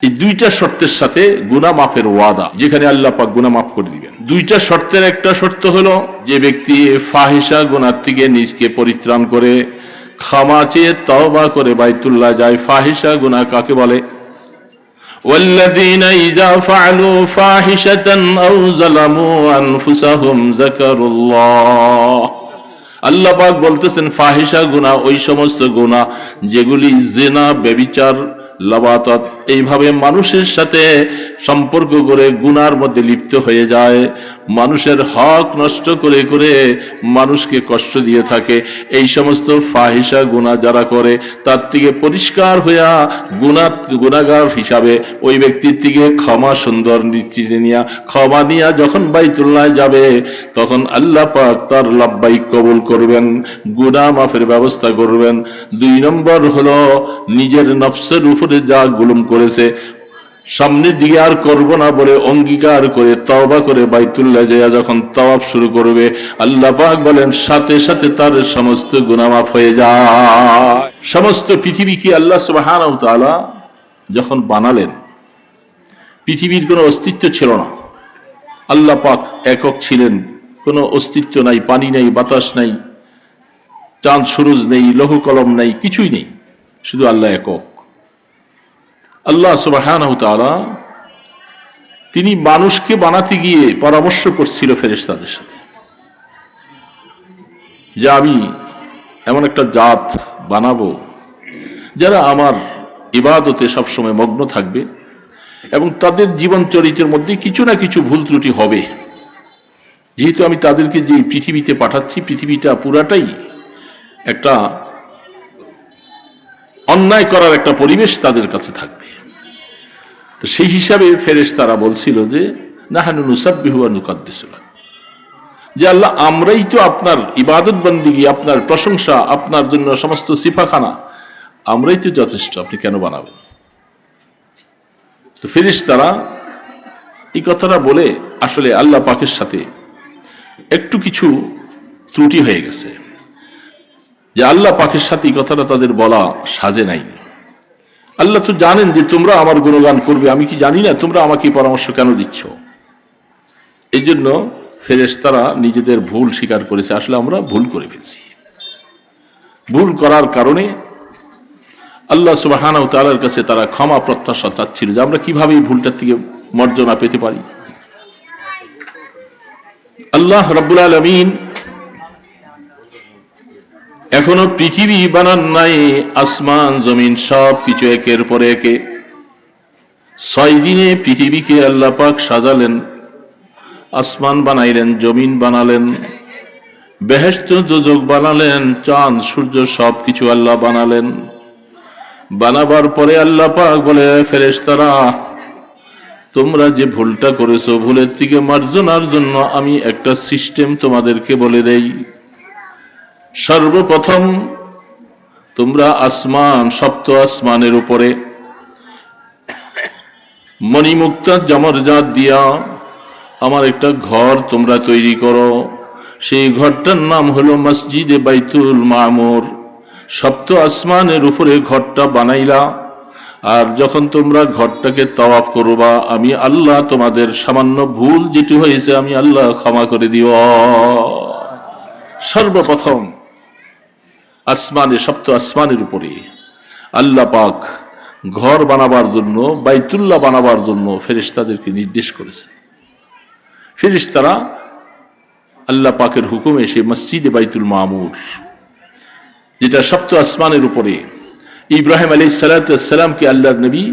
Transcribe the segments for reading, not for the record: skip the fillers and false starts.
এই দুইটা শর্তের সাথে গুনাহ মাফের ওয়াদা, যেখানে আল্লাহ পাক গুনাহ মাফ করে দিবেন। দুইটা শর্তের একটা শর্ত হলো যে ব্যক্তি ফাহিশা গুনাহ থেকে নিজকে পরিত্রাণ করে ক্ষমা চেয়ে তওবা করে বাইতুল্লাহ যায়। ফাহিশা গুনাহ কাকে বলে? والذين إذا فعلوا فاحشة أو ظلموا أنفسهم ذكروا الله। আল্লাহ পাক বলতেছেন ফাহিশা গুনাহ ওই সমস্ত গুনাহ যেগুলি জিনা, ব্যভিচার, লাবাতাত এইভাবে মানুষের সাথে সম্পর্ক করে গুনার মধ্যে লিপ্ত হয়ে যায়, মানুষের হক নষ্ট করে করে মানুষকে কষ্ট দিয়ে থাকে। এই সমস্ত ফাহিশা গুনাহ যারা করে তার থেকে পরিষ্কার হইয়া গুনাহগার হিসাবে ওই ব্যক্তির থেকে ক্ষমা সুন্দর নিয়া ক্ষমা নিয়া যখন বাইতুল্লাহ যাবে তখন আল্লাহ পাক তার লাব্বাইক কবুল করবেন, গুনাহ মাফের ব্যবস্থা করবেন। 2 নম্বর হলো নিজের নফসের উপরে যা জুলুম করেছে সামনের দিকে আর করব না বলে অঙ্গীকার করে তওবা করে বাইতুল্লাহ যায় যখন তাওয়াফ শুরু করবে আল্লাহ পাক বলেন সাথে সাথে তার সমস্ত গুনাহ মাফ হয়ে যায়। সমস্ত পৃথিবীকে আল্লাহ সুবহানাহু ওয়া তাআলা যখন বানালেন পৃথিবীর কোনো অস্তিত্ব ছিল না, আল্লাহ পাক একক ছিলেন, কোনো অস্তিত্ব নাই, পানি নাই, বাতাস নাই, চাঁদ সূরজ নেই, লৌহ কলম নাই, কিছুই নেই, শুধু আল্লাহ একক। আল্লাহ সুবহানাহু ওয়া তাআলা তিনি মানুষকে বানাতে গিয়ে পরামর্শ করছিল ফেরেশতাদের সাথে যে আমি এমন একটা জাত বানাবো যারা আমার ইবাদতে সবসময় মগ্ন থাকবে এবং তাদের জীবন চরিত্রের মধ্যে কিছু না কিছু ভুল ত্রুটি হবে। যেহেতু আমি তাদেরকে যে পৃথিবীতে পাঠাচ্ছি পৃথিবীটা পুরাটাই একটা অন্যায় করার একটা পরিবেশ তাদের কাছে থাকবে। তো সেই হিসাবে ফেরেশতারা বলছিল যে নাহানু নুসাব্বিহু ওয়া নুকাদ্দিসু লাক, যে আল্লাহ আমরাই তো আপনার ইবাদত বন্দেগী, আপনার প্রশংসা, আপনার জন্য সমস্ত সিফাখানা আমরাই তো যথেষ্ট, আপনি কেন বানাবেন? তো ফেরেশতারা এই কথাটা বলে আসলে আল্লাহ পাকের সাথে একটু কিছু ত্রুটি হয়ে গেছে, যে আল্লাহ পাকের সাথে এই কথাটা তাদের বলা সাজে নাই। আল্লাহ তো জানেন যে তোমরা আমার গুণগান করবে, আমি কি জানি না তোমরা আমাকে পরামর্শ কেন দিচ্ছ? এই জন্য ফেরেশতারা নিজেদের ভুল স্বীকার করেছে, আসলে আমরা ভুল করে ফেলছি। ভুল করার কারণে আল্লাহ সুবহানাহু ওয়া তাআলার কাছে তারা ক্ষমা প্রত্যাশা চাচ্ছিল যে আমরা কিভাবে এই ভুলটার থেকে মার্জনা পেতে পারি। আল্লাহ রাব্বুল আলামিন এখনো পৃথিবী বানান নাই, আসমান জমিন সব কিছু একের পর একে 6 দিনে পৃথিবীকে আল্লাহ পাক সাজালেন, আসমান বানাইলেন, জমিন বানালেন, বেহেশত দোজখ বানালেন, চাঁদ সূর্য সব কিছু আল্লাহ বানালেন। বানাবার পরে আল্লাহ পাক বলে ফেরেশতারা তোমরা যে ভুলটা করেছো ভুলের থেকে মার্জনার জন্য আমি একটা সিস্টেম তোমাদেরকে বলে দেই। সর্বপ্রথম তোমরা আসমান, সপ্ত আসমানের উপরে মণিমুক্তা জমরজাত দিয়া আমার একটা ঘর তোমরা তৈরি করো, সেই ঘরটার নাম হলো মসজিদে বাইতুল মামুর। সপ্ত আসমানের উপরে ঘরটা বানাইলা, আর যখন তোমরা ঘরটাকে তাওয়াফ করবা আমি আল্লাহ তোমাদের সামান্য ভুল যেটি হয়েছে আমি আল্লাহ ক্ষমা করে দিও। সর্বপ্রথম আসমানে, সপ্ত আসমানের উপরে আল্লাহ পাক ঘর বানাবার জন্য, বাইতুল্লাহ বানাবার জন্য ফেরেশতাদেরকে নির্দেশ করেছে। ফেরেশতারা আল্লাহ পাকের হুকুমে সে মসজিদে বাইতুল মামুর, যেটা সপ্ত আসমানের উপরে, ইব্রাহিম আলাইহিস সালাতু ওয়াস সালামকে আল্লাহর নবী,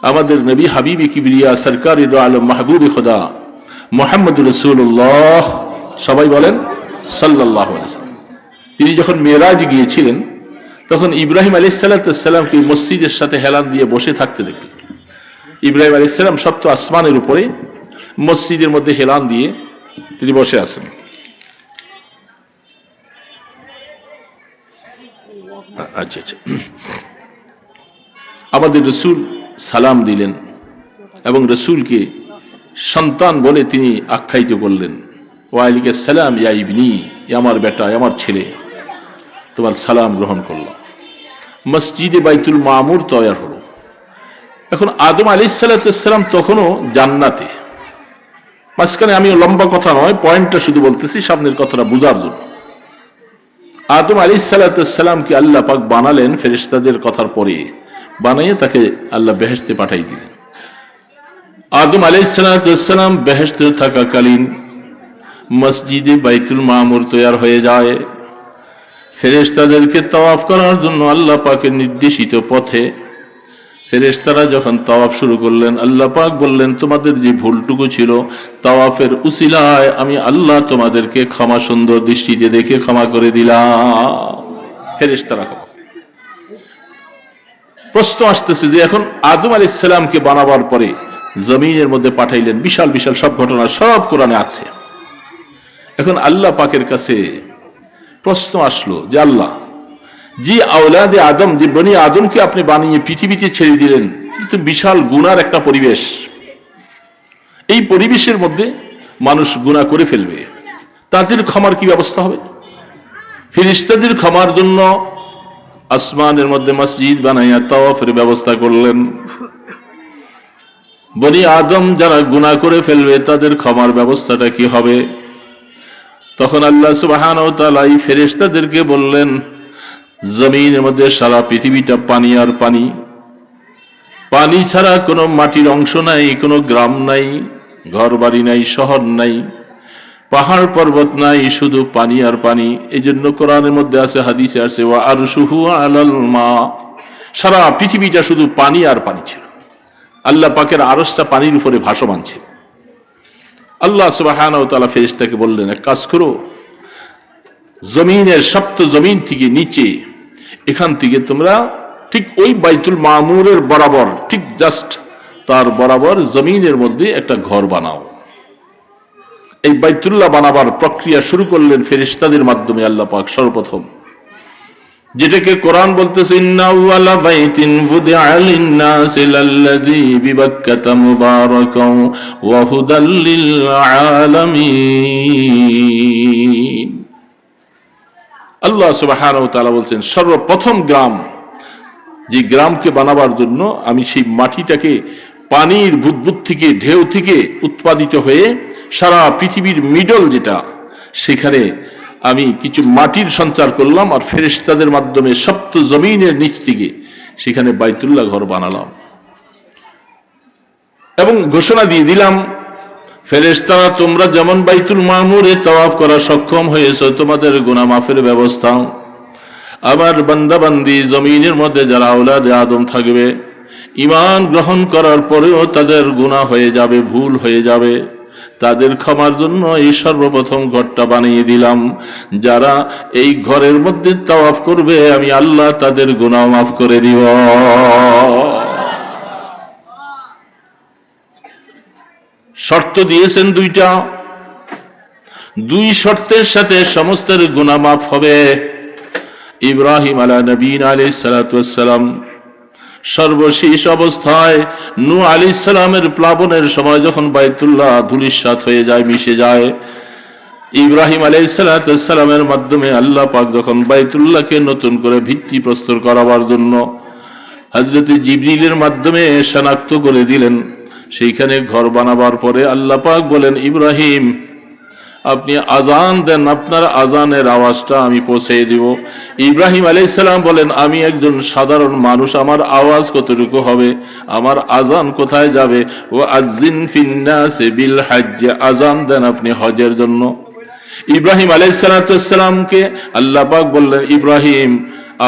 আমাদের নবী হাবিবে কিবরিয়া সরকারে দো আলম মাহবুবে খোদা মুহাম্মদুর রাসূলুল্লাহ, সবাই বলেন সাল্লাল্লাহু আলাইহি ওয়াসাল্লাম, তিনি যখন মেরাজ গিয়েছিলেন তখন ইব্রাহিম আলাইহিস সালাতু ওয়াস সালামকে মসজিদের সাথে হেলান দিয়ে বসে থাকতে দেখলেন। ইব্রাহিম আলাইহিস সালাম সপ্ত আসমানের উপরে মসজিদের মধ্যে হেলান দিয়ে তিনি বসে আছেন। আচ্ছা আচ্ছা, আমাদের রসুল সালাম দিলেন এবং রসুলকে সন্তান বলে তিনি আখ্যায়িত করলেন। ওয়ালাইকা সালাম ইয়া ইবনি, আমার বেটা, আমার ছেলে, তোমার সালাম গ্রহণ করলাম। মসজিদে বাইতুল মামুর তৈরি হলো এখন আদম আলাইহিস সালাম তখনও জান্নাতে। মাঝখানে আমি লম্বা কথা নয়, পয়েন্টটা শুধু বলতেছি সামনের কথাটা বোঝার জন্য। আদম আলাইহিস সালামকে আল্লাহ পাক বানালেন ফেরেশতাদের কথার পরে, বানিয়ে তাকে আল্লাহ বেহেশতে পাঠাই দিলেন। আদম আলাইহিস সালাম বেহেশতে থাকাকালীন মসজিদে বাইতুল মামুর তৈরি হয়ে যায়। ফেরেশতাদেরকে তাওয়াফ করার জন্য আল্লাহ পাকের নির্দেশিত পথে ফেরেশতারা যখন তাওয়াফ শুরু করলেন, আল্লাহ পাক বললেন, তোমাদের যে ভুলটুকু ছিল তাওয়াফের উসিলায় আমি আল্লাহ তোমাদেরকে ক্ষমা সুন্দর দৃষ্টিতে দেখে ক্ষমা করে দিলাম। ফেরেশতারা প্রশ্ন আসতেছে যে এখন আদম আলাইহিস সালামকে বানাবার পরে জমিনের মধ্যে পাঠাইলেন, বিশাল বিশাল সব ঘটনা সব কোরআনে আছে। এখন আল্লাহ পাকের কাছে প্রশ্ন আসলো যে আল্লাহ, যে আওলাদে আদম, যে বনি আদমকে আপনি বানিয়ে পৃথিবীতে ছেড়ে দিলেন, কিন্তু বিশাল গুনার একটা পরিবেশ, এই পরিবেশের মধ্যে মানুষ গুনাহ করে ফেলবে, তাদের ক্ষমার কি ব্যবস্থা হবে? ফেরেশতাদের ক্ষমার জন্য আসমানের মধ্যে মসজিদ বানাইয়া তাওয়াফের ব্যবস্থা করলেন। বনি আদম যারা গুনাহ করে ফেলবে তাদের ক্ষমার ব্যবস্থাটা কি হবে? তখন আল্লাহ সুবহানাহু ওয়া তাআলা এই ফেরেশতাদেরকে বললেন, জমিনের মধ্যে সারা পৃথিবীটা পানি আর পানি, পানি ছাড়া কোনো মাটির অংশ নাই, কোনো গ্রাম নাই, ঘর বাড়ি নাই, শহর নাই, পাহাড় পর্বত নাই, শুধু পানি আর পানি। এই জন্য কোরআনের মধ্যে আছে, হাদিসে আছে, ওয়া আরশুহু আলাল মা, সারা পৃথিবীটা শুধু পানি আর পানি ছিল। আল্লাহ পাকের আরশটা পানির উপরে ভাসমান ছিল। আল্লাহ সুবহানাহু ওয়া তাআলা ফেরেশতাকে বললেন, এক কাজ করো, জমিনের সপ্ত জমিন থেকে নিচে, এখান থেকে তোমরা ঠিক ওই বাইতুল মামুরের বরাবর, ঠিক জাস্ট তার বরাবর জমিনের মধ্যে একটা ঘর বানাও। এই বাইতুল্লাহ বানাবার প্রক্রিয়া শুরু করলেন ফেরেশতাদের মাধ্যমে আল্লাহ পাক সর্বপ্রথম, যেটাকে কোরআন বলতেছে, ইন্না আউয়ালা বাইতিন ফুদিআ লিন-নাসি লাল্লাযী বিবাক্কাতা মুবারাকাও ওয়া হুদাল লিল আলামিন। আল্লাহ সুবহানাহু ওয়া তাআলা বলছেন, সর্বপ্রথম গ্রাম, যে গ্রামকে বানাবার জন্য আমি সেই মাটিটাকে পানির বুদবুদ থেকে, ঢেউ থেকে উৎপাদিত হয়ে সারা পৃথিবীর মিডল যেটা, সেখানে আমি কিছু মাটির সঞ্চার করলাম, আর ফেরেশতাদের মাধ্যমে সপ্ত জমিনের নিচ থেকে সেখানে বাইতুল্লাহ ঘর বানালাম, এবং ঘোষণা দিয়ে দিলাম, ফেরেশতারা তোমরা যেমন বাইতুল মামুরে তাওয়াফ করা সক্ষম হয়েছে, তোমাদের গুনাহ মাফের ব্যবস্থা আমার বান্দা বান্দি জমিনের মধ্যে যারা আওলাদে আদম থাকবে, ঈমান গ্রহণ করার পরেও তাদের গুনাহ হয়ে যাবে, ভুল হয়ে যাবে, তাদের ক্ষমার জন্য এই সর্বপ্রথম ঘরটা বানিয়ে দিলাম। যারা এই ঘরের মধ্যে তাওয়াফ করবে আমি আল্লাহ তাদের গুনাহ মাফ করে দিব। শর্ত দিয়েছেন দুইটা, দুই শর্তের সাথে সমস্তের গুনাহ মাফ হবে। ইব্রাহিম আলা নবীনা আলাইহিস সালাতু ওয়াস সালাম সর্বশেষ অবস্থায় নূহ আলাইহিস সালামের প্লাবনের সময় যখন বাইতুল্লাহ ধূলিসাৎ হয়ে যায়, মিশে যায়, ইব্রাহিম আলাইহিস সালাতু ওয়াস সালামের মাধ্যমে আল্লাহ পাক যখন বাইতুল্লাহকে নতুন করে ভিত্তি প্রস্তর করাবার জন্য হযরত জিবরিলের মাধ্যমে শনাক্ত করে দিলেন, সেইখানে ঘর বানাবার পরে আল্লাহ পাক বলেন, ইব্রাহিম আপনি আজান দেন, আপনার আজানের আওয়াজটা আমি পৌঁছে দিব। ইব্রাহিম আলাইহিস সালাম বলেন, আমি একজন সাধারণ মানুষ, আমার আওয়াজ কতটুকু হবে, আমার আজান কোথায় যাবে? ও আযিন ফিন্নাসি বিল হজ্জ, আজান দেন আপনি হজের জন্য। ইব্রাহিম আলাইহিস সালামকে আল্লাহ পাক বললেন, ইব্রাহিম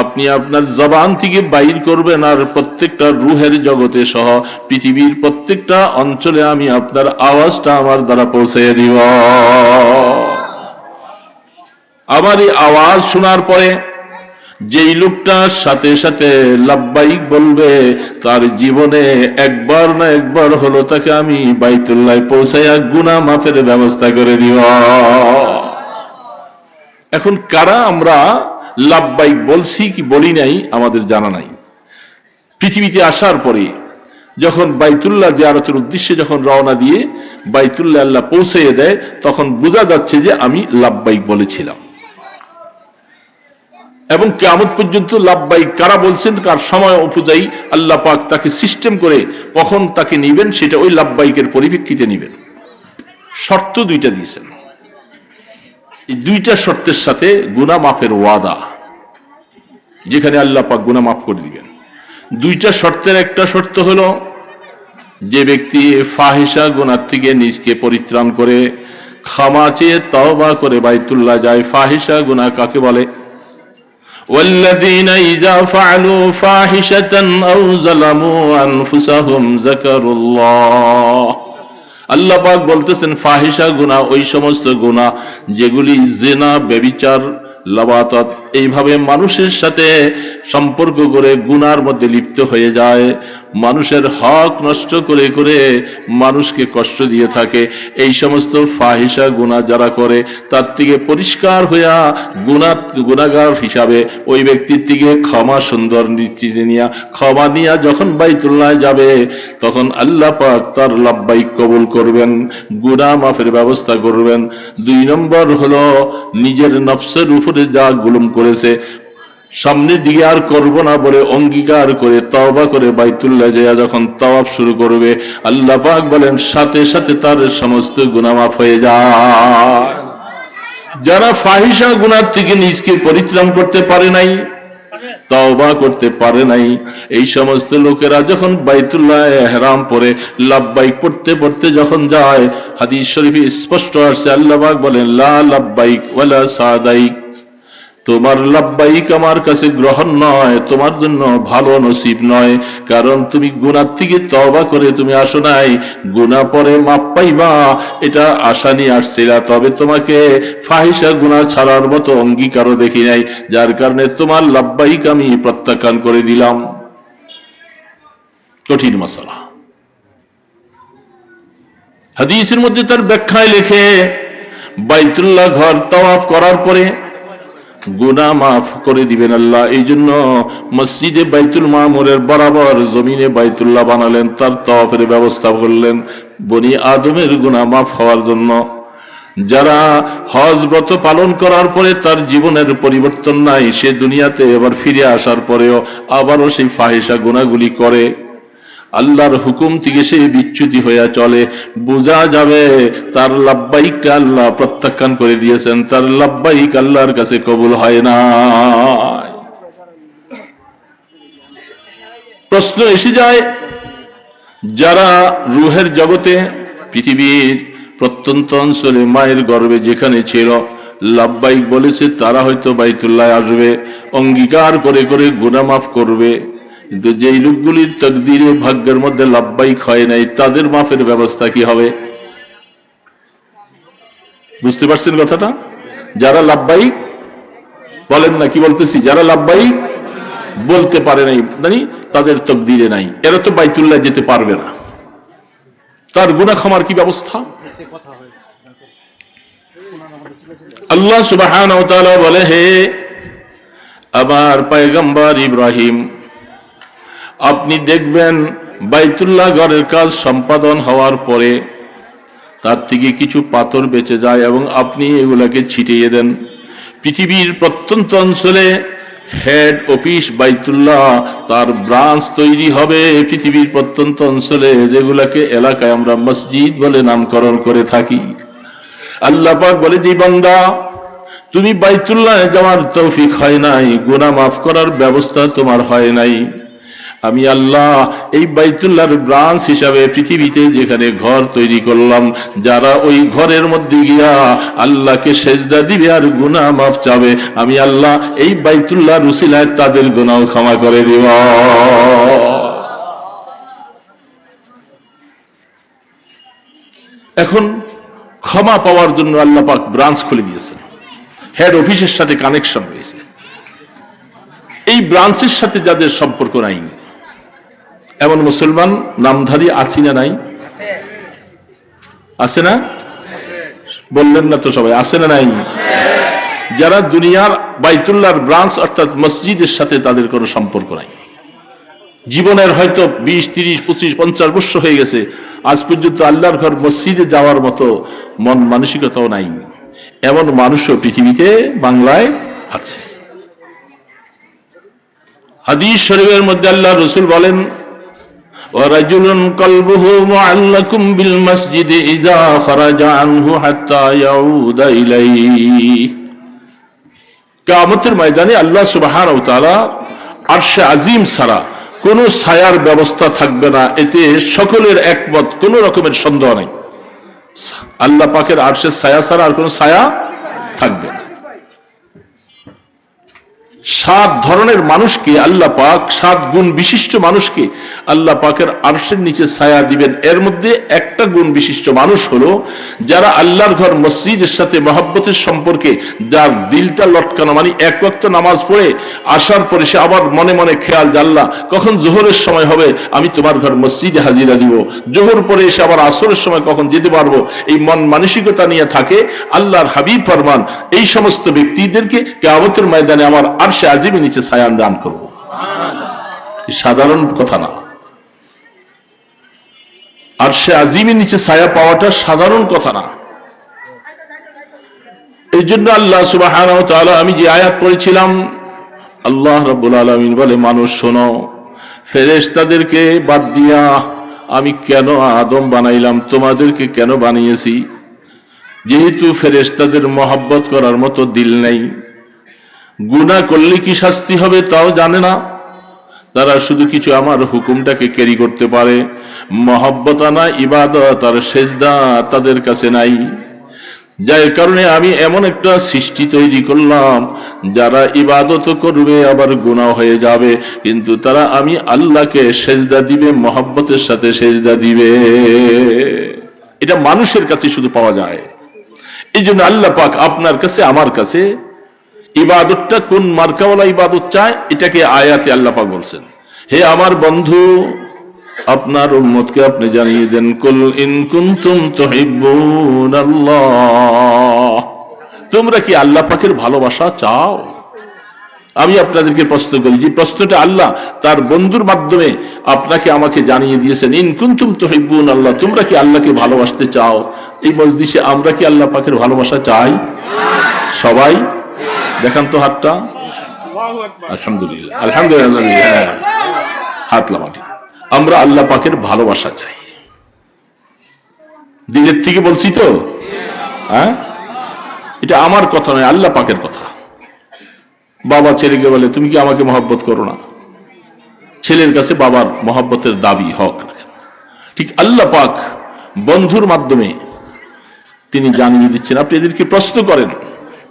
আপনি আপনার জবান থেকে বাইর করবেন, আর প্রত্যেকটা রূহের জগতে সহ পৃথিবীর প্রত্যেকটা অঞ্চলে আমি আপনার আওয়াজটা আমার দ্বারা পৌঁছে দিব। আমার এই আওয়াজ শোনার পরে যেই লোকটা সাথে সাথে লাব্বাইক বলবে, তার জীবনে একবার না একবার হলো তাকে আমি বাইতুল্লাহ পৌঁছাইয়া গুনাহ মাফের ব্যবস্থা করে দিব। এখন কারা আমরা লাব্বাইক বলছি কি বলি নাই আমাদের জানা নাই। পৃথিবীতে আসার পরে যখন বাইতুল্লাহ জিয়ারতের উদ্দেশ্যে যখন রওনা দিয়ে বাইতুল্লাহ আল্লাহ পৌঁছাইয়ে দেয়, তখন বোঝা যাচ্ছে যে আমি লাব্বাইক বলেছিলাম। এবং কিয়ামত পর্যন্ত লাব্বাইক কারা বলছেন, কার সময় উপযায়ী আল্লাহ পাক তাকে সিস্টেম করে কখন তাকে নিবেন সেটা ওই লাব্বাইকের পরিপ্রেক্ষিতে নিবেন। শর্ত দুইটা দিয়েছেন, এই দুইটা শর্তের সাথে গুনাহ মাফের ওয়াদা, যেখানে আল্লাহ পাক গুনাহ মাফ করে দিবেন। দুইটা শর্তের একটা শর্ত হলো যে ব্যক্তি ফাহিশা গুনাহ থেকে নিজকে পরিত্রাণ করে ক্ষমা চেয়ে তওবা করে বাইতুল্লাহ যায়। ফাহিশা গুনাহ কাকে বলে? والذين إذا فعلوا فاحشة أو ظلموا أنفسهم ذكروا الله। আল্লাহ পাক বলতেছেন ফাহিশা গুনাহ ওই সমস্ত গুনাহ যেগুলি জিনা, ব্যভিচার, লাবাতাত এইভাবে মানুষের সাথে সম্পর্ক করে গুনার মধ্যে লিপ্ত হয়ে যায়, মানুষের হক নষ্ট করে করে মানুষকে কষ্ট দিয়ে থাকে। এই সমস্ত ফাহিশা গুনাহ যারা করে তার থেকে পরিষ্কার হইয়া গুনাহগার হিসাবে ওই ব্যক্তির থেকে ক্ষমা সুন্দর নিশ্চিত নিয়া ক্ষমা নিয়া যখন বাইতুল্লাহ যাবে তখন আল্লাহ পাক তার লাব্বাইক কবুল করবেন, গুনাহ মাফের ব্যবস্থা করবেন। 2 নম্বর হলো নিজের নফসের উপরে যা জুলুম করেছে সামনের দিকে আর করব না বলে অঙ্গীকার করে তওবা করে বাইতুল্লাহ যায় যখন তাওয়াফ শুরু করবে আল্লাহ পাক বলেন সাথে সাথে তার সমস্ত গুনাহ মাফ হয়ে যায়। যারা ফাহিশা গুনাহ থেকে নিজকে পরিত্রাণ করতে পারে নাই, তওবা করতে পারে নাই, এই সমস্ত লোকেরা যখন বাইতুল্লাহ ইহরাম পরে লাব্বাইক পড়তে পড়তে যখন যায়, হাদিস শরীফে স্পষ্ট আছে আল্লাহ পাক বলেন লা লাব্বাইক ওয়ালা সাদাইক, তোমার লাব্বাইক আমার কাছে গ্রহণ নয়, তোমার জন্য ভালো নসিব নয়, কারণ তুমি গুনাহ থেকে তওবা করে তুমি আসো নাই, গুনাহ পরে মাপ পাইবা এটা আশা নিয়ে আসছিলা, তবে তোমাকে ফাহিশা গুনাহ ছাড়ার মতো অঙ্গীকারও দেখি নাই, যার কারণে তোমার লাব্বাইক আমি প্রত্যাখ্যান করে দিলাম। কঠিন মাসালা। হাদিসের মধ্যে তার ব্যাখ্যায় লেখে বাইতুল্লাহ ঘর তাওয়াফ করার পরে গুনাহ মাফ করে দিবেন আল্লাহ। এই জন্য মসজিদে বাইতুল মামুরের বরাবর জমিনে বাইতুল্লাহ বানালেন, তার তাওয়াফের ব্যবস্থা করলেন বনি আদমের গুনাহ মাফ হওয়ার জন্য। যারা হজ ব্রত পালন করার পরে তার জীবনের পরিবর্তন নাই, সে দুনিয়াতে এবার ফিরে আসার পরেও আবারও সেই ফাহিশা গুনাহগুলি করে, আল্লাহর হুকুম থেকে সে বিচ্যুতি হইয়া চলে, বোঝা যাবে তার লাব্বাইকটা আল্লাহ প্রত্যাখ্যান করে দিয়েছেন, তার লাব্বাইক আল্লাহর কাছে কবুল হয় না। প্রশ্ন এসে যায় যারা রূহের জগতে পৃথিবীর প্রত্যন্ত অঞ্চলে মায়ের গর্ভে যেখানে ছিল লাব্বাইক বলেছে, তারা হয়তো বাইতুল্লাহ আসবে, অঙ্গীকার করে করে গুনাহ মাফ করবে, কিন্তু যেই লোকগুলির তকদিরে ভাগ্যের মধ্যে লাব্বাইক হয় নাই তাদের মাফের ব্যবস্থা কি হবে? বুঝতে পারছেন কথাটা? যারা লাব্বাইক বলেন না, কি বলতেছি, যারা লাব্বাইক বলতে পারে নাই মানে তাদের তকদিরে নাই, এরা তো বাইতুল্লাহ যেতে পারবে না, তার গুনাহ ক্ষমার কি ব্যবস্থা? আল্লাহ সুবহানাহু ওয়া তাআলা বলে, হে আমার পয়গম্বর ইব্রাহিম, আপনি দেখবেন বাইতুল্লাহ ঘরের কাজ সম্পাদন হওয়ার পরে তার থেকে কিছু পাথর বেঁচে যায় এবং আপনি এগুলাকে ছিটিয়ে দেন। পৃথিবীর প্রত্যন্ত অঞ্চলে হেড অফিস বাইতুল্লাহ, তার ব্রাঞ্চ তৈরি হবে পৃথিবীর প্রত্যন্ত অঞ্চলে, যেগুলাকে এলাকায় আমরা মসজিদ বলে নামকরণ করে থাকি। আল্লাহ পাক বলে, যে বান্দা তুমি বাইতুল্লাহ যাওয়ার তৌফিক হয় নাই, গুনাহ মাফ করার ব্যবস্থা তোমার হয় নাই, আমি আল্লাহ এই বাইতুল্লাহর ব্রাঞ্চ হিসাবে পৃথিবীতে যেখানে ঘর তৈরি করলাম, যারা ওই ঘরের মধ্যে গিয়া আল্লাহকে সেজদা দিবে আর গুনাহ মাফ চাবে, আমি আল্লাহ এই বাইতুল্লাহর উসিলায় তাদের গুনাহ ক্ষমা করে দেব। এখন ক্ষমা পাওয়ার জন্য আল্লাহ পাক ব্রাঞ্চ খুলে দিয়েছেন, হেড অফিসের সাথে কানেকশন রয়েছে। এই ব্রাঞ্চের সাথে যাদের সম্পর্ক নাই, এমন মুসলমান নামধারী আছি না নাই? আছে না? বললেন না তো সবাই, আছে না নাই? যারা দুনিয়ার বাইতুল্লাহর ব্রাঞ্চ অর্থাৎ মসজিদের সাথে তাদের কোনো সম্পর্ক নাই, জীবনের হয়তো 20, 30, 25, 50 বছর হয়ে গেছে, আজ পর্যন্ত আল্লাহর ঘর মসজিদে যাওয়ার মতো মন মানসিকতাও নাই, এমন মানুষও পৃথিবীতে বাংলায় আছে। হাদিস শরীফের মধ্যে আল্লাহ রাসূল বলেন, ওয়ারাজুলুন কলবুহু মুআল্লাকুম বিল মসজিদে ইযা খারাজা আনহু হাত্তা ইয়াউদা ইলাইহি। কিয়ামতের ময়দানে আল্লাহ সুবহানাহু ওয়া তাআলা আরশে আজিম ছাড়া কোন ছায়ার ব্যবস্থা থাকবে না, এতে সকলের একমত, কোন রকমের সন্দেহ নাই। আল্লাহ পাকের আরশের ছায়া ছাড়া আর কোন ছায়া থাকবে না। 7 ধরনের মানুষকে আল্লাহ পাক, 7 গুণ বিশিষ্ট মানুষকে আল্লাহ পাকের আরশের নিচে ছায়া দিবেন। এর মধ্যে একটা গুণ বিশিষ্ট মানুষ হলো যারা আল্লাহর ঘর মসজিদের সাথে মহব্বতের সম্পর্কে, যার দিলটা লটকানো, মানে এক ওয়াক্ত নামাজ পড়ে আসার পরে সে আবার মনে মনে খেয়াল যে আল্লাহ কখন জোহরের সময় হবে আমি তোমার ঘর মসজিদে হাজিরা দিব, জোহর পরে এসে আবার আসরের সময় কখন যেতে পারবো, এই মন মানসিকতা নিয়ে থাকে। আল্লাহর হাবিব ফরমান, এই সমস্ত ব্যক্তিদেরকে কিয়ামতের ময়দানে আমার আরশে আজিমের নিচে ছায়া দান করব। সাধারণ কথা না, আরশে আজিমের নিচে ছায়া পাওয়াটা সাধারণ কথা না। এই জন্য আল্লাহ সুবহানাহু ওয়া তাআলা, আমি যে আয়াত পড়েছিলাম, আল্লাহ রাব্বুল আলামিন বলে, মানুষ শোনো, ফেরেশতাদেরকে বাদ দিয়া আমি কেন আদম বানাইলাম, তোমাদেরকে কেন বানিয়েছি? যেহেতু ফেরেশতাদের মহব্বত করার মতো দিল নেই, গুনাহ করলে কি শাস্তি হবে তাও জানে না, তারা শুধু কিছু আমার হুকুমটাকে ক্যারি করতে পারে, মহব্বত আনা, ইবাদত আর সেজদা তাদের কাছে নাই। যার কারণে আমি এমন একটা সৃষ্টি তৈরি করলাম যারা ইবাদত করবে আবার গুনাহ হয়ে যাবে, কিন্তু তারা আমি আল্লাহকে সেজদা দিবে, মহব্বতের সাথে সেজদা দিবে। এটা মানুষের কাছে শুধু পাওয়া যায়। এই জন্য আল্লাহ পাক আপনার কাছে, আমার কাছে ইবাদতটা কোন মার্কাওয়ালা ইবাদত চায়, এটাকে আয়াতে আল্লাহ পাক বলছেন, হে আমার বন্ধু, আপনার উম্মতকে আপনি জানিয়ে দেন, কুল ইন কুনতুম তুহিব্বুনাল্লাহ, তোমরা কি আল্লাহ পাকের ভালোবাসা চাও? আমি আপনাদেরকে প্রশ্ন করি, যে প্রশ্নটা আল্লাহ তার বন্ধুর মাধ্যমে আপনাকে আমাকে জানিয়ে দিয়েছেন, ইন কুনতুম তুহিব্বুনাল্লাহ, তোমরা কি আল্লাহকে ভালোবাসতে চাও? এই মজলিসে আমরা কি আল্লাহ পাকের ভালোবাসা চাই? সবাই দেখান তো হাতটা। আলহামদুলিল্লাহ, আলহামদুলিল্লাহ, হাত লামাটি। আমরা আল্লাহ পাকের ভালোবাসা চাই, দিলের থেকে বলছি তো, হ্যাঁ, এটা আমার কথা নয়, আল্লাহ পাকের কথা। বাবা ছেলেকে বলে, তুমি কি আমাকে মহব্বত করো না? ছেলের কাছে বাবার মহব্বতের দাবি হক রাখেন। ঠিক আল্লাহ পাক বন্ধুর মাধ্যমে তিনি জানিয়ে দিচ্ছেন, আপনি এদেরকে প্রশ্ন করেন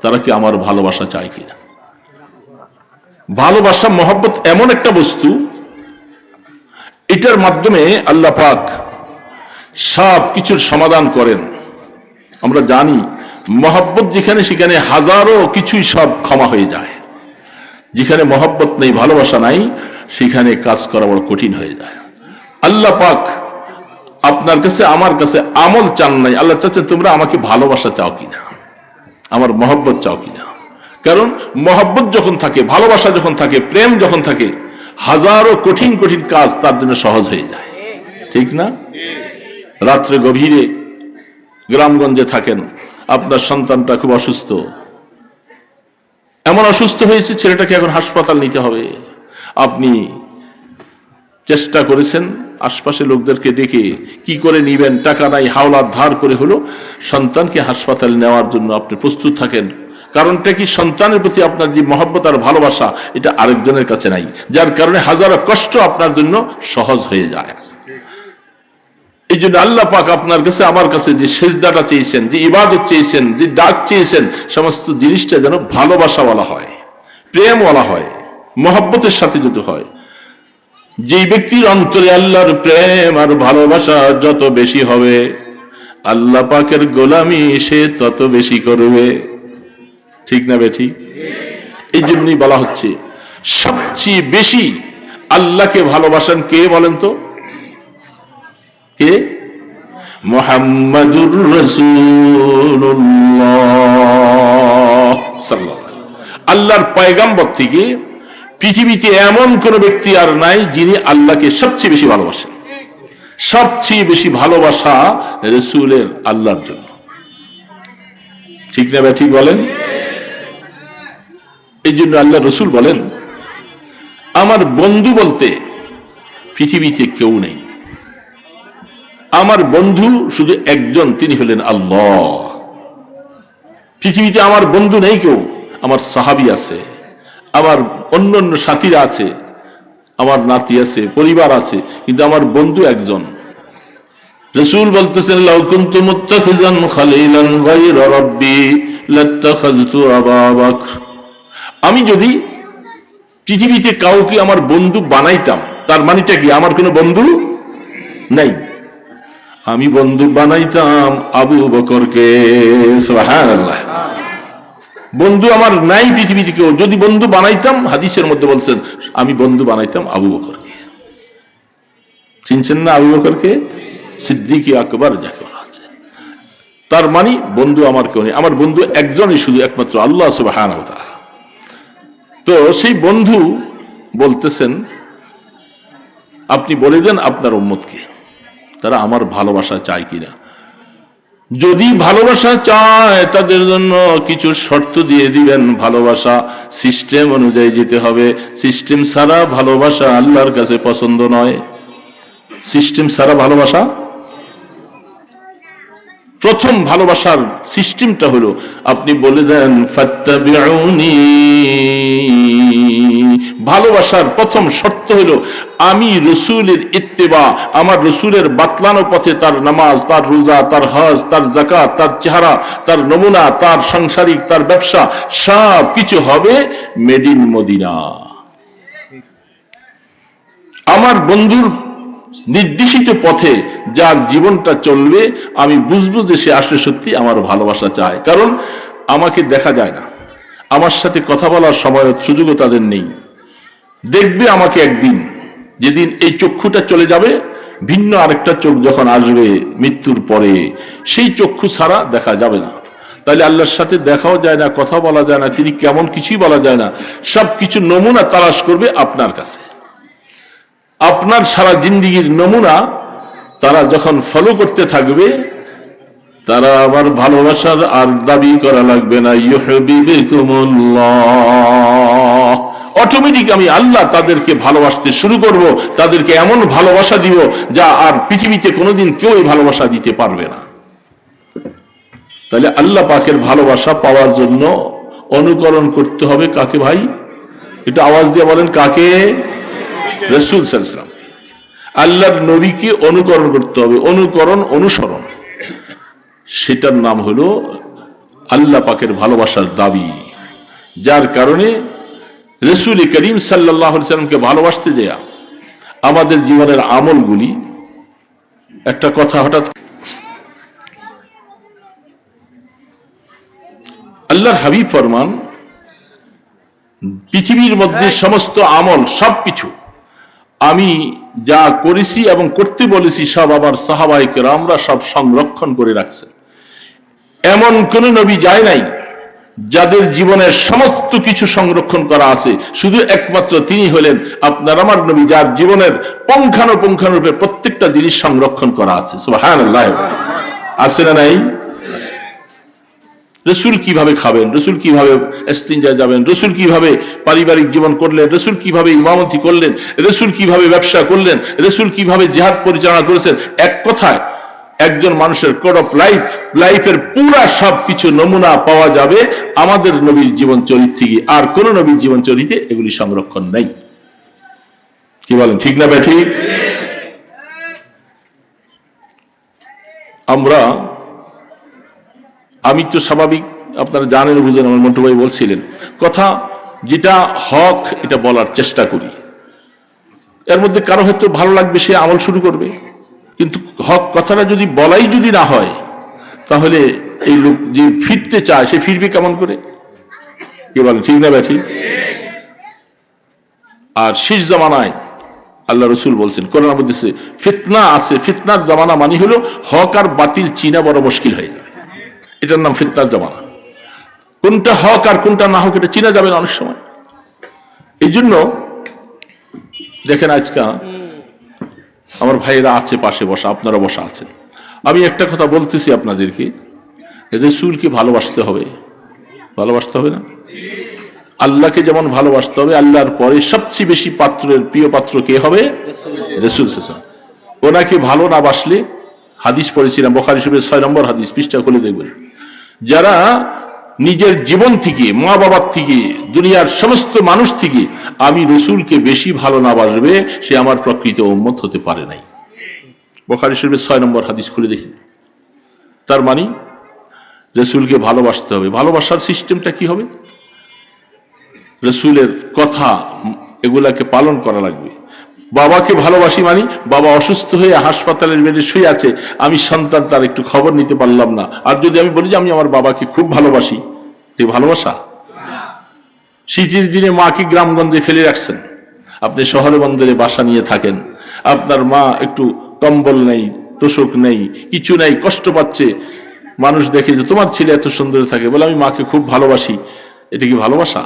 তারা কি আমার ভালোবাসা চায় কিনা। ভালোবাসা, মহব্বত এমন একটা বস্তু, এটার মাধ্যমে আল্লাহ পাক সব কিছুর সমাধান করেন। আমরা জানি মহব্বত যেখানে, সেখানে হাজারো কিছুই সব ক্ষমা হয়ে যায়। যেখানে মহব্বত নেই, ভালোবাসা নাই, সেখানে কাজ করা বড় কঠিন হয়ে যায়। আল্লাহ পাক আপনার কাছে, আমার কাছে আমল চান নাই, আল্লাহ চাচ্ছেন তোমরা আমাকে ভালোবাসা চাও কিনা, আমার মহব্বত চাও কিনা। কারণ মহব্বত যখন থাকে, ভালোবাসা যখন থাকে, প্রেম যখন থাকে, হাজারো কঠিন কঠিন কাজ তার জন্য সহজ হয়ে যায়, ঠিক না? রাত্রে গভীরে গ্রামগঞ্জে থাকেন, আপনার সন্তানটা খুব অসুস্থ, এমন অসুস্থ হয়েছে ছেলেটাকে এখন হাসপাতাল নিতে হবে। আপনি চেষ্টা করেছেন আশপাশে লোকদেরকে ডেকে, কি করে নিবেন, টাকা নাই, হাওলাত ধার করে হলো সন্তানকে হাসপাতালে নেওয়ার জন্য আপনি প্রস্তুত থাকেন। কারণটা কি, সন্তানের প্রতি আপনার যে মহব্বত আর ভালোবাসা, এটা আরেকজনের কাছে নাই, যার কারণে হাজারো কষ্ট আপনার জন্য সহজ হয়ে যায়। এই জন্য আল্লাহ পাক আপনার কাছে, আমার কাছে যে সেজদাটা চেয়েছেন, যে ইবাদত চেয়েছেন, যে ডাক চেয়েছেন, সমস্ত জিনিসটা যেন ভালোবাসাওয়ালা হয়, প্রেমওয়ালা হয়, মহব্বতের সাথে যত হয়। যে ব্যক্তির অন্তরে আল্লাহর প্রেম আর ভালোবাসা যত বেশি হবে, আল্লাহ পাকের গোলামি সে তত বেশি করবে, ঠিক না বেঠিক? এই জন্যই বলা হচ্ছে সবচেয়ে বেশি আল্লাহকে ভালোবাসেন কে বলেন তো? কে? মুহাম্মাদুর রাসূলুল্লাহ সাল্লাল্লাহু আলাইহি ওয়াসাল্লাম। আল্লাহর পয়গম্বর থেকে পৃথিবীতে এমন কোন ব্যক্তি আর নাই যিনি আল্লাহকে সবচেয়ে বেশি ভালোবাসেন। সবচেয়ে বেশি ভালোবাসা রাসূলের আল্লাহর জন্য, ঠিক না ঠিক বলেন? এই জন্য আল্লাহ রাসূল বলেন, আমার বন্ধু বলতে পৃথিবীতে কেউ নেই। আমার বন্ধু শুধু একজন, তিনি হলেন আল্লাহ। পৃথিবীতে আমার বন্ধু নেই কেউ। আমার সাহাবী আছে, আমার অন্যান্য সাথীরা আছে, আমার নাতি আছে, পরিবার আছে, কিন্তু আমার বন্ধু একজন। রাসূল বলতেছেন, লাউ কুনতু মুত্তাখিযান খালিলান গায়রা রাব্বি লাত্তাখাযতু আবা বকর। আমি যদি পৃথিবীতে কাউকে আমার বন্ধু বানাইতাম, তার মানেটা কি? আমার কোনো বন্ধু নাই। আমি বন্ধু বানাইতাম আবু বকরকে। সুবহানাল্লাহ। বন্ধু আমার নাই পৃথিবীতে কেউ। যদি বন্ধু বানাইতাম, হাদিসের মধ্যে বলছেন, আমি বন্ধু বানাইতাম আবু বকরকে। চিনছেন না আবু বকরকে? সিদ্দিক আকবর যাকে বলা আছে। তার মানে বন্ধু আমার কেউ নেই। আমার বন্ধু একজনই, শুধু একমাত্র আল্লাহ সুবহানাহু ওয়া তাআলা। তো সেই বন্ধু বলতেছেন, আপনি বলে দেন আপনার উম্মতকে তারা আমার ভালোবাসা চায় কিনা। যদি ভালোবাসা চায়, তাদের জন্য কিছু শর্ত দিয়ে দিবেন। ভালোবাসা সিস্টেম অনুযায়ী যেতে হবে। সিস্টেম ছাড়া ভালোবাসা আল্লাহর কাছে পছন্দ নয়। সিস্টেম ছাড়া ভালোবাসা, প্রথম ভালোবাসার সিস্টেমটা হলো আপনি বলে দেন ফাত্তাবিউনি। ভালোবাসার প্রথম শর্ত হলো আমি রসুলের ইত্তেবা, আমার রসুলের বাতলানো পথে তার নামাজ, তার রোজা, তার হজ, তার যাকাত, তার চেহারা, তার নমুনা, তার সাংসারিক, তার ব্যবসা, সব কিছু হবে মেড ইন মদিনা। আমার বন্ধুর নির্দেশিত পথে যার জীবনটা চলবে, আমি বুঝবো যে সে আসলে সত্যি আমার ভালোবাসা চায়। কারণ আমাকে দেখা যায় না, আমার সাথে কথা বলার সময় সুযোগও তাদের নেই। দেখবে আমাকে একদিন, যেদিন এই চক্ষুটা চলে যাবে, ভিন্ন আরেকটা চোখ যখন আসবে মৃত্যুর পরে, সেই চক্ষু ছাড়া দেখা যাবে না। তাহলে আল্লাহর সাথে দেখাও যায় না, কথা বলা যায় না, তিনি কেমন কিছুই বলা যায় না। সব কিছু নমুনা তালাশ করবে আপনার কাছে। আপনার সারা জিন্দেগীর নমুনা তারা যখন ফলো করতে থাকবে, তারা আবার ভালোবাসার আর দাবি করা লাগবে না। ইউহিব্বুকুমুল্লাহ, অটোমেটিক আমি আল্লাহ তাদেরকে ভালোবাসতে শুরু করব। তাদেরকে এমন ভালোবাসা দিব যা আর পৃথিবীতে কোনোদিন কেউ এই ভালোবাসা দিতে পারবে না। তাহলে আল্লাহ পাকের ভালোবাসা পাওয়ার জন্য অনুকরণ করতে হবে কাকে ভাই? এটা আওয়াজ দিয়ে বলেন, কাকে? রাসূল সাল্লাল্লাহু আলাইহি ওয়াসাল্লাম, আল্লাহর নবীকে অনুকরণ করতে হবে। অনুকরণ, অনুসরণ, সেটার নাম হলো আল্লাহ পাকের ভালোবাসার দাবি। যার কারণে রাসূল করিম সাল্লাল্লাহু আলাইহি ওয়াসাল্লামকে ভালোবাসতে যায় আমাদের জীবনের আমলগুলি। একটা কথা হঠাৎ, আল্লাহর হাবিব ফরমান, পৃথিবীর মধ্যে সমস্ত আমল, সবকিছু আমি যা করেছি এবং করতে বলেছি সব আমার সাহাবায়ে কেরামরা সব সংরক্ষণ করে রাখছে। এমন কোন নবী যায় নাই যাদের জীবনের সমস্ত কিছু সংরক্ষণ করা আছে। শুধু একমাত্র তিনি হলেন আপনার আমার নবী, যার জীবনের পুঙ্খানুপুঙ্খানুরূপে প্রত্যেকটা জিনিস সংরক্ষণ করা আছে। সুবহানাল্লাহ। আছে না নাই? রসুল কিভাবে খাবেন, রসুল কিভাবে ইস্তিনজায় যাবেন, রসুল কিভাবে পারিবারিক জীবন করলেন, রসুল কিভাবে ইমামতি করলেন, রসুল কিভাবে ব্যবসা করলেন, রসুল কিভাবে জিহাদ পরিচালনা করেছেন, এক কথায় একজন মানুষের কোড অফ লাইফের পুরা সবকিছু নমুনা পাওয়া যাবে আমাদের নবীর জীবন চরিত থেকে। আর কোন নবীর জীবন চরিতে এগুলি সংরক্ষণ নাই। কি বলেন, ঠিক না ঠিক? আমি তো স্বাভাবিক, আপনারা জানেন বুঝেন, আমার মন্টু ভাই বলছিলেন কথা, যেটা হক এটা বলার চেষ্টা করি। এর মধ্যে কারো হয়তো ভালো লাগবে, সে আমল শুরু করবে, কিন্তু হক কথাটা যদি বলাই যদি না হয়, তাহলে এই লোক যে ফিরতে চায় সে ফিরবে কেমন করে? কি বলেন, ঠিক না ঠিক? আর শেষ জামানায় আল্লাহ রসুল বলছেন কোরআনের মধ্যে ফিতনা আছে। ফিতনার জামানা মানে হলো হক আর বাতিল চিনা বড় মুশকিল হয়ে যায়। এটার নাম ফিতনার জামানা। কোনটা হক আর কোনটা না হক এটা চিনা যাবে না অনেক সময়। এই জন্য দেখেন আজকে আমার ভাইয়েরা আছে পাশে বসা, আপনারা বসা আছেন। আমি একটা কথা বলতেছি আপনাদেরকে, রাসূলকে ভালোবাসতে হবে, ভালোবাসতে হবে না? আল্লাহকে যেমন ভালোবাসতে হবে, আল্লাহর পরে সবচেয়ে বেশি পাত্রের প্রিয় পাত্র কে হবে? রাসূল সাল্লাল্লাহু আলাইহি ওয়াসাল্লাম। ওনাকে ভালো না বাসলে, হাদিস পড়েছিলাম বুখারী শরীফের 6 নম্বর হাদিস, পৃষ্ঠা খুলে দেখবেন, যারা নিজের জীবন থেকে, মা বাবার থেকে, দুনিয়ার সমস্ত মানুষ থেকে আমি রসুলকে বেশি ভালো না বাসবে, সে আমার প্রকৃত উম্মত হতে পারে নাই। বুখারী শরীফের 6 নম্বর হাদিস খুলে দেখি। তার মানে রসুলকে ভালোবাসতে হবে। ভালোবাসার সিস্টেমটা কি হবে? রসুলের কথা এগুলাকে পালন করা লাগবে। বাবাকে ভালোবাসি মানে বাবা অসুস্থ হয়ে হাসপাতালের বেডে শুয়ে আছে, আমি সন্তান তার একটু খবর নিতে পারলাম না, আর যদি আমি বলি যে আমি আমার বাবাকে খুব ভালোবাসি, এই ভালোবাসা? শীতের দিনে মাকে গ্রামগঞ্জে ফেলে রাখছেন, আপনি শহরে বন্দরে বাসা নিয়ে থাকেন, আপনার মা একটু কম্বল নেই, তোষক নেই, কিছু নেই, কষ্ট পাচ্ছে, মানুষ দেখে যে তোমার ছেলে এত সুন্দর থাকে, বলে আমি মাকে খুব ভালোবাসি, এটা কি ভালোবাসা?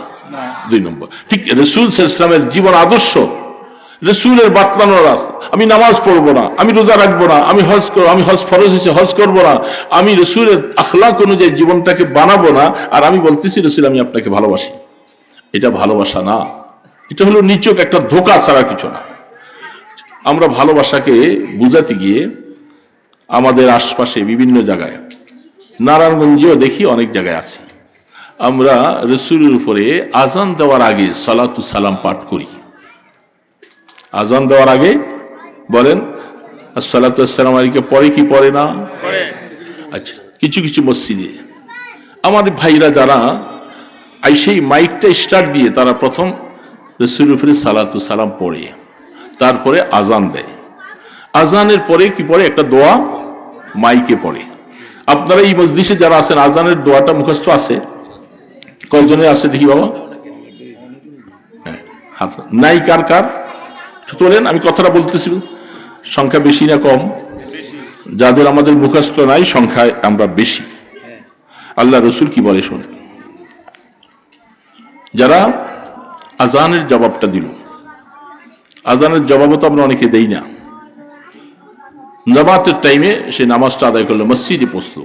2 নম্বর। ঠিক রাসূল সাল্লাল্লাহু আলাইহি ওয়াসাল্লামের জীবন আদর্শ, রাসূলের বাতলানো রাস্তা, আমি নামাজ পড়বো না, আমি রোজা রাখবো না, আমি হজ ফরজ হয়েছে হজ করবো না, আমি রাসূলের আখলাক অনুযায়ী জীবনটাকে বানাবো না, আর আমি বলতেছি রাসূল আমি আপনাকে ভালোবাসি, এটা ভালোবাসা না, এটা হলো নিচক একটা ধোঁকা ছাড়া কিছু না। আমরা ভালোবাসাকে বুঝাতে গিয়ে আমাদের আশপাশে বিভিন্ন জায়গায়, নারায়ণগঞ্জেও দেখি অনেক জায়গায় আছে, আমরা রাসূলের উপরে আজান দেওয়ার আগে সালাতু সালাম পাঠ করি। আজান দেওয়ার আগে বলেন আসসালাতু আসসালামু আলাইকা পড়ে কি পড়ে না? আচ্ছা, কিছু কিছু মসজিদে আমাদের ভাইরা যারা সেই মাইকটা স্টার্ট দিয়ে তারা প্রথম রাসূলের উপরে সালাতু সালাম পড়ে, তারপরে আজান দেয়। আজানের পরে কি পড়ে? একটা দোয়া মাইকে পড়ে। আপনারা এই মজলিসে যারা আছেন আজানের দোয়াটা মুখস্থ আছে? কয়জনের আছে দেখি বাবা? হ্যাঁ, নাই কার কার তোলেন, আমি কথাটা বলতেছি, সংখ্যা বেশি না কম? যাদের আমাদের মুখস্থ নাই সংখ্যায় আমরা বেশি। আল্লাহ রসুল কি বলে শোনেন, যারা আজানের জবাবটা দিল, আজানের জবাবও তো আমরা অনেকে দেই না, জামাতের টাইমে সে নামাজটা আদায় করলো, মসজিদে পৌঁছলো,